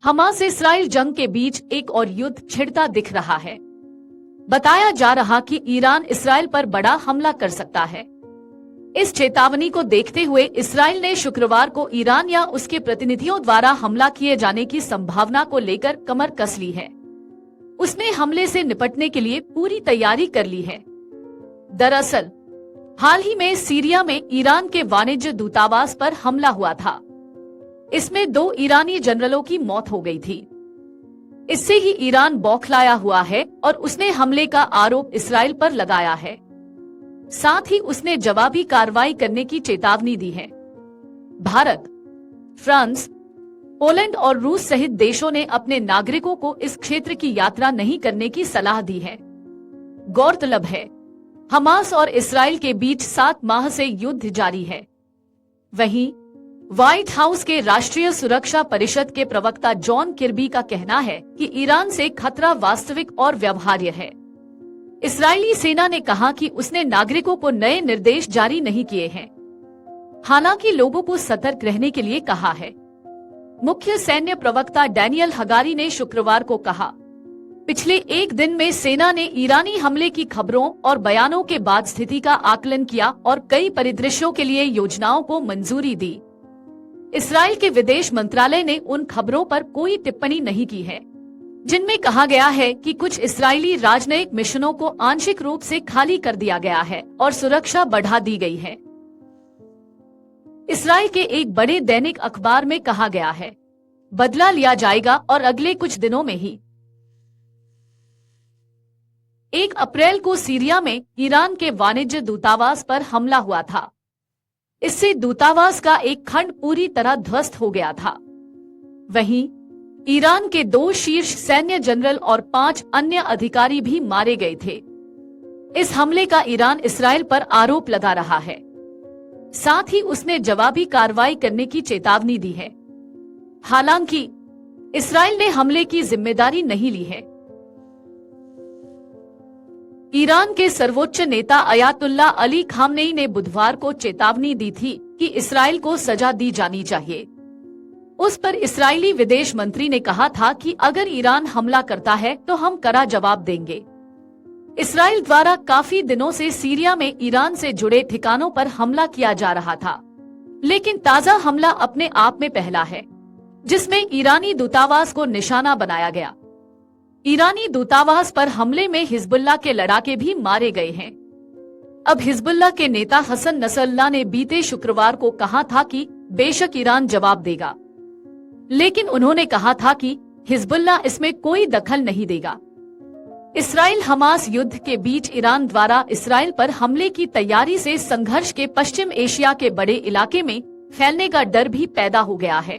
Hamas Israel जंग के बीच एक और युद्ध छिड़ता दिख रहा है। बताया जा रहा कि ईरान इस्राइल पर बड़ा हमला कर सकता है। इस चेतावनी को देखते हुए इस्राइल ने शुक्रवार को ईरान या उसके प्रतिनिधियों द्वारा हमला किए जाने की संभावना को लेकर कमर कस ली है। उसने हमले से निपटने के लिए पूरी तैयारी कर ली है। दरअसल हाल ही में सीरिया में ईरान के वाणिज्य दूतावास पर हमला हुआ था। इसमें 2 ईरानी जनरलों की मौत हो गई थी। इससे ही ईरान बौखलाया हुआ है और उसने हमले का आरोप इस्राइल पर लगाया है। साथ ही उसने जवाबी कार्रवाई करने की चेतावनी दी है। भारत, फ्रांस, पोलैंड और रूस सहित देशों ने अपने नागरिकों को इस क्षेत्र की यात्रा नहीं करने की सलाह दी है। गौरतलब है, हमास और इस्राइल के बीच 7 माह से युद्ध जारी है। वहीं व्हाइट हाउस के राष्ट्रीय सुरक्षा परिषद के प्रवक्ता जॉन किर्बी का कहना है कि ईरान से खतरा वास्तविक और व्यवहार्य है। इस्राएली सेना ने कहा कि उसने नागरिकों को नए निर्देश जारी नहीं किए हैं, हालांकि लोगों को सतर्क रहने के लिए कहा है। मुख्य सैन्य प्रवक्ता डैनियल हगारी ने शुक्रवार को कहा, पिछले एक दिन में सेना ने ईरानी हमले की खबरों और बयानों के बाद स्थिति का आकलन किया और कई परिदृश्यों के लिए योजनाओं को मंजूरी दी। इस्राइल के विदेश मंत्रालय ने उन खबरों पर कोई टिप्पणी नहीं की है जिनमें कहा गया है कि कुछ इस्राएली राजनयिक मिशनों को आंशिक रूप से खाली कर दिया गया है और सुरक्षा बढ़ा दी गई है। इस्राइल के एक बड़े दैनिक अखबार में कहा गया है, बदला लिया जाएगा और अगले कुछ दिनों में ही। 1 अप्रैल को सीरिया में ईरान के वाणिज्य दूतावास पर हमला हुआ था। इससे दूतावास का एक खंड पूरी तरह ध्वस्त हो गया था। वहीं ईरान के 2 शीर्ष सैन्य जनरल और 5 अन्य अधिकारी भी मारे गए थे। इस हमले का ईरान इस्राइल पर आरोप लगा रहा है। साथ ही उसने जवाबी कार्रवाई करने की चेतावनी दी है। हालांकि इस्राइल ने हमले की जिम्मेदारी नहीं ली है। ईरान के सर्वोच्च नेता अयातुल्ला अली खामनेई ने बुधवार को चेतावनी दी थी कि इस्राइल को सजा दी जानी चाहिए। उस पर इस्राएली विदेश मंत्री ने कहा था कि अगर ईरान हमला करता है तो हम कड़ा जवाब देंगे। इस्राइल द्वारा काफी दिनों से सीरिया में ईरान से जुड़े ठिकानों पर हमला किया जा रहा था, लेकिन ताजा हमला अपने आप में पहला है जिसमें ईरानी दूतावास को निशाना बनाया गया। ईरानी दूतावास पर हमले में हिजबुल्लाह के लड़ाके भी मारे गए हैं। अब हिजबुल्लाह के नेता हसन नसरल्लाह ने बीते शुक्रवार को कहा था कि बेशक ईरान जवाब देगा, लेकिन उन्होंने कहा था कि हिजबुल्लाह इसमें कोई दखल नहीं देगा। इस्राइल हमास युद्ध के बीच ईरान द्वारा इस्राइल पर हमले की तैयारी से संघर्ष के पश्चिम एशिया के बड़े इलाके में फैलने का डर भी पैदा हो गया है।